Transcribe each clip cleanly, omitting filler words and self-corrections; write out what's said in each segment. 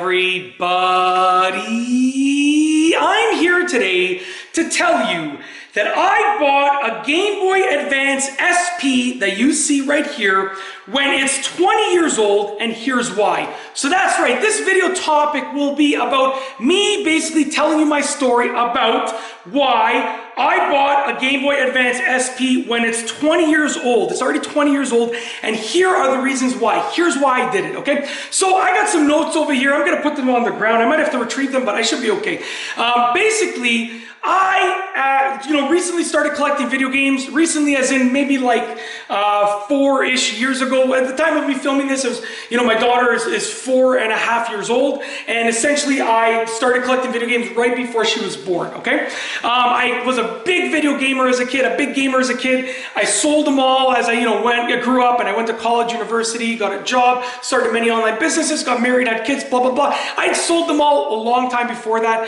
everybody. I'm here today to tell you that I bought a Gameboy Advance SP that you see right here when it's 20 years old, and here's why. So that's right, this video topic will be about me basically telling you my story about why I bought a Gameboy Advance SP when it's 20 years old. It's already 20 years old, and here are the reasons why. Here's why I did it, okay? So I got some notes over here. I'm gonna put them on the ground. I might have to retrieve them, but I should be okay. Basically, I recently started collecting video games. Recently, as in maybe like 4-ish years ago. At the time of me filming this, it was, my daughter is 4.5 years old, and essentially I started collecting video games right before she was born, okay? I was a big video gamer as a kid, a big gamer as a kid. I sold them all as I grew up, and I went to college, university, got a job, started many online businesses, got married, had kids, blah, blah, blah. I'd sold them all a long time before that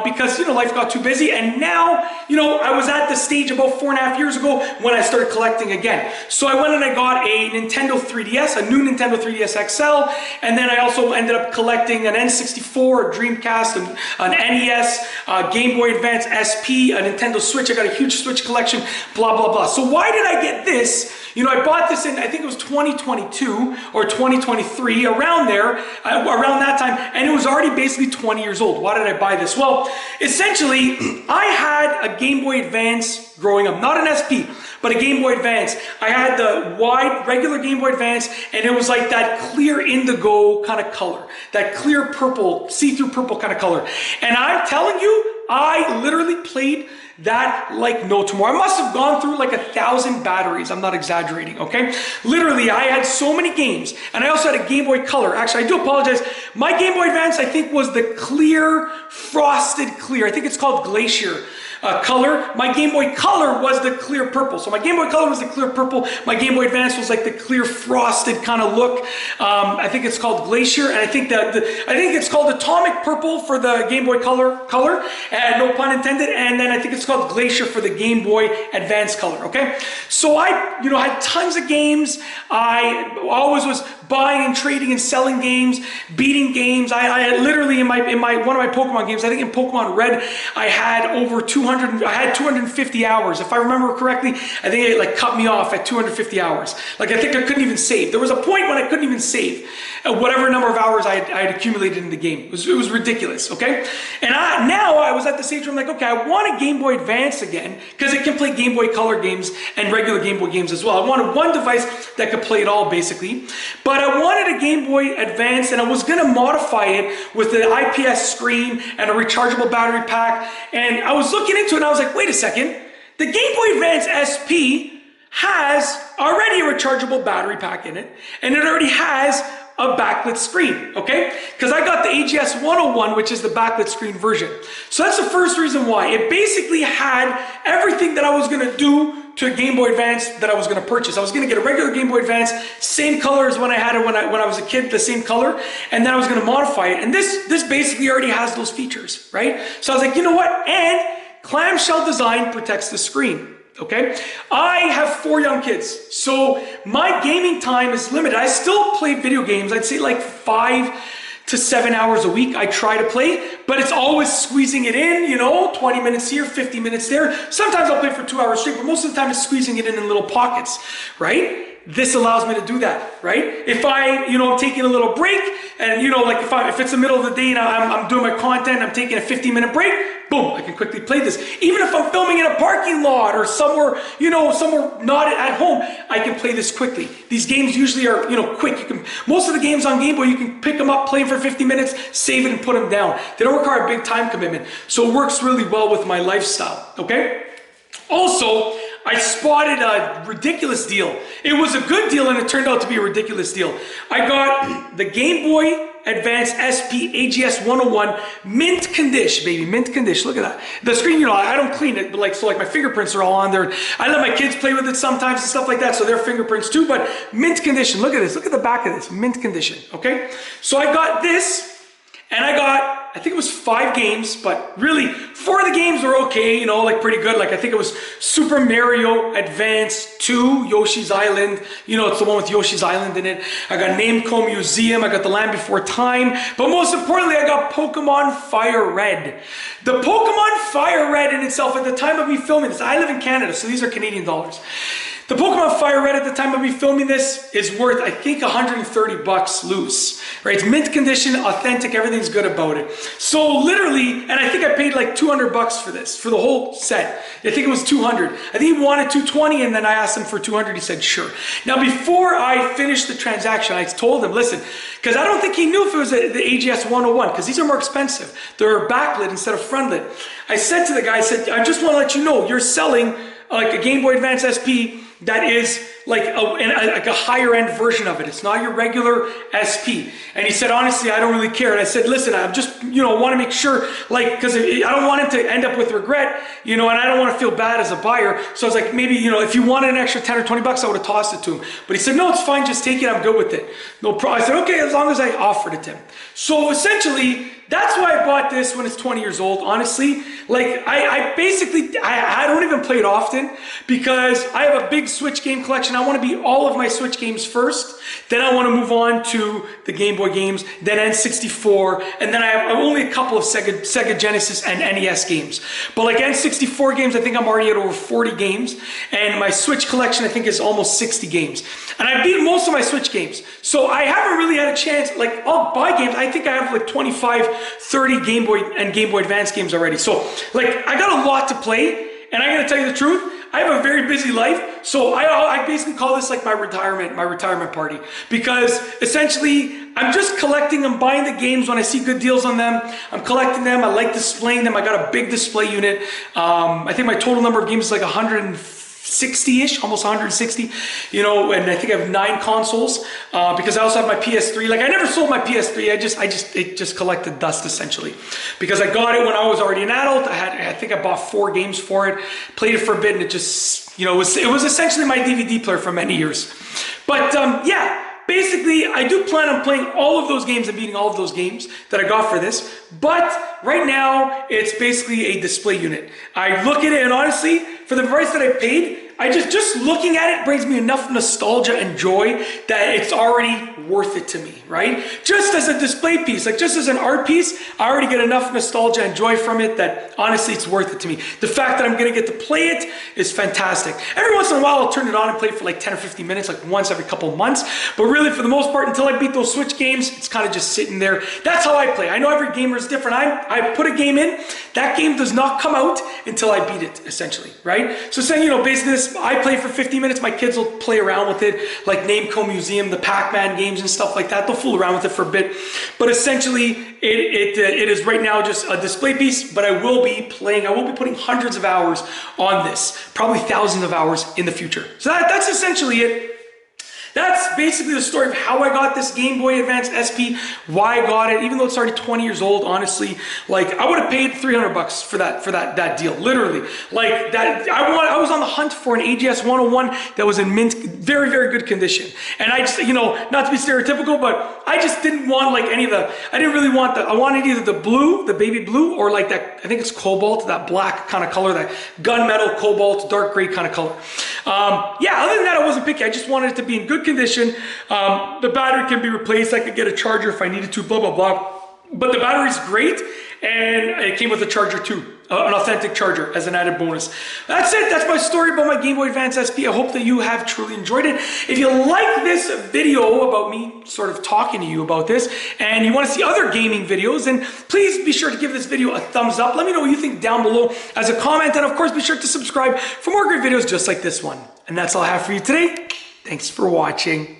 because, life got too busy. And now, I was at the stage about 4.5 years ago when I started collecting again. So I went and I got a Nintendo 3DS, a new Nintendo 3DS XL, and then I also ended up collecting an N64, a Dreamcast, an NES, Game Boy Advance SP, a Nintendo Switch. I got a huge Switch collection, blah, blah, blah. So why did I get this? I bought this in, I think it was 2022 or 2023, around there, around that time, and it was already basically 20 years old. Why did I buy this? Well, essentially, I had a Game Boy Advance growing up, not an SP, but a Game Boy Advance. I had the wide, regular Game Boy Advance, and it was like that clear indigo kind of color, that clear purple, see-through purple kind of color. And I'm telling you, I literally played that like no tomorrow. I must have gone through like 1,000 batteries. I'm not exaggerating, okay? Literally, I had so many games. And I also had a Game Boy Color. Actually, I do apologize. My Game Boy Advance, I think, was the clear, frosted clear. I think it's called Glacier color. My Game Boy Color was the clear purple. So my Game Boy Color was the clear purple. My Game Boy Advance was like the clear frosted kind of look. I think it's called Glacier, and I think it's called Atomic Purple for the Game Boy Color, no pun intended. And then I think it's called Glacier for the Game Boy Advance Color. Okay, so I had tons of games. I always was buying and trading and selling games, beating games. I literally in my one of my Pokemon games, I think in Pokemon Red, I had over 250 hours. If I remember correctly, I think it like cut me off at 250 hours. Like I think I couldn't even save. There was a point when I couldn't even save whatever number of hours I had accumulated in the game. It was ridiculous, okay? And now I was at the stage where I'm like, okay, I want a Game Boy Advance again because it can play Game Boy Color games and regular Game Boy games as well. I wanted one device that could play it all basically, but I wanted a Game Boy Advance, and I was gonna modify it with the IPS screen and a rechargeable battery pack, and I was looking into it and I was like, wait a second, the Game Boy Advance SP has already a rechargeable battery pack in it, and it already has a backlit screen, okay? Because I got the AGS 101, which is the backlit screen version. So that's the first reason why. It basically had everything that I was gonna do to a Game Boy Advance that I was gonna purchase. I was gonna get a regular Game Boy Advance, same color as when I had it when I was a kid, the same color, and then I was gonna modify it. And this basically already has those features, right? So I was like, you know what? And clamshell design protects the screen. Okay, I have 4 young kids, so my gaming time is limited. I still play video games. I'd say like 5 to 7 hours a week I try to play, but it's always squeezing it in, 20 minutes here, 50 minutes there. Sometimes I'll play for 2 hours straight, but most of the time it's squeezing it in little pockets, right? This allows me to do that, right? If I'm taking a little break, and like if it's the middle of the day and I'm doing my content, I'm taking a 15-minute break, boom, I can quickly play this. Even if I'm filming in a parking lot or somewhere, somewhere not at home, I can play this quickly. These games usually are, quick. Most of the games on Game Boy, you can pick them up, play them for 50 minutes, save it, and put them down. They don't require a big time commitment, so it works really well with my lifestyle. Okay. Also, I spotted a ridiculous deal. It was a good deal, and it turned out to be a ridiculous deal. I got the Game Boy Advance SP AGS 101 mint condition, baby, mint condition. Look at that. The screen, I don't clean it, but like my fingerprints are all on there. I let my kids play with it sometimes and stuff like that, so their fingerprints too, but mint condition. Look at this. Look at the back of this, mint condition, okay? So I got this, And I got, I think it was 5 games, but really 4 of the games were okay, you know, like pretty good. Like I think it was Super Mario Advance 2, Yoshi's Island. You know, it's the one with Yoshi's Island in it. I got Namco Museum. I got The Land Before Time. But most importantly, I got Pokemon Fire Red. The Pokemon Fire Red in itself, at the time of me filming this, I live in Canada, so these are Canadian dollars. The Pokemon Fire Red at the time of me filming this is worth, I think, 130 bucks loose, right? It's mint condition, authentic, everything's good about it. So literally, and I think I paid like 200 bucks for this, for the whole set. I think it was 200. I think he wanted 220, and then I asked him for 200, he said, sure. Now, before I finished the transaction, I told him, listen, because I don't think he knew if it was the AGS 101, because these are more expensive. They're backlit instead of frontlit. I said to the guy, I said, I just want to let you know, you're selling like a Gameboy Advance SP that is like a higher end version of it. It's not your regular SP. And he said, honestly, I don't really care. And I said, listen, I'm just, you know, want to make sure, like, because I don't want him to end up with regret, you know, and I don't want to feel bad as a buyer. So I was like, maybe, you know, if you wanted an extra 10 or 20 bucks, I would have tossed it to him. But he said, no, it's fine. Just take it. I'm good with it. No problem. I said, okay, as long as I offered it to him. So essentially, that's why I bought this when it's 20 years old, honestly. Like, I basically, I don't even play it often because I have a big Switch game collection. I want to beat all of my Switch games first. Then I want to move on to the Game Boy games, then N64, and then I have only a couple of Sega Genesis and NES games. But like N64 games, I think I'm already at over 40 games. And my Switch collection, I think, is almost 60 games. And I beat most of my Switch games. So I haven't really had a chance, like, I'll buy games. I think I have like 25, 30 Game Boy and Game Boy Advance games already. So, like, I got a lot to play, and I'm gonna tell you the truth, I have a very busy life, so I basically call this like my retirement party, because essentially I'm just collecting them, buying the games when I see good deals on them. I'm collecting them, I like displaying them. I got a big display unit. I think my total number of games is like 160-ish, almost 160, you know, and I think I have 9 consoles because I also have my PS3. Like, I never sold my PS3. It just collected dust essentially, because I got it when I was already an adult. I think I bought 4 games for it, played it for a bit, and it just, you know, it was essentially my DVD player for many years. But yeah. Basically, I do plan on playing all of those games and beating all of those games that I got for this, but right now, it's basically a display unit. I look at it, and honestly, for the price that I paid, just looking at it brings me enough nostalgia and joy that it's already worth it to me, right? Just as a display piece, like just as an art piece, I already get enough nostalgia and joy from it that honestly it's worth it to me. The fact that I'm gonna get to play it is fantastic. Every once in a while I'll turn it on and play it for like 10 or 15 minutes, like once every couple of months, but really for the most part, until I beat those Switch games, it's kind of just sitting there. That's how I play. I know every gamer is different. I put a game in, that game does not come out until I beat it, essentially, right? So saying, you know, basically this, I play for 15 minutes, my kids will play around with it, like Namco Museum, the Pac-Man games and stuff like that. They'll fool around with it for a bit. But essentially, it is right now just a display piece, but I will be putting hundreds of hours on this, probably thousands of hours in the future. So that's essentially it. That's basically the story of how I got this Game Boy Advance SP, why I got it, even though it's already 20 years old, honestly. Like, I would have paid 300 bucks for that deal, literally. Like, that, I was on the hunt for an AGS 101 that was in mint, very, very good condition. And I just, you know, not to be stereotypical, but I just didn't want like any of the, I didn't really want I wanted either the blue, the baby blue, or like that, I think it's cobalt, that black kind of color, that gunmetal, cobalt, dark gray kind of color. Yeah, other than that, I wasn't picky. I just wanted it to be in good condition. The battery can be replaced. I could get a charger if I needed to, blah, blah, blah. But the battery's great, and it came with a charger too, an authentic charger as an added bonus. That's it. That's my story about my Game Boy Advance SP. I hope that you have truly enjoyed it. If you like this video about me sort of talking to you about this, and you want to see other gaming videos, then please be sure to give this video a thumbs up. Let me know what you think down below as a comment, and of course, be sure to subscribe for more great videos just like this one. And that's all I have for you today. Thanks for watching.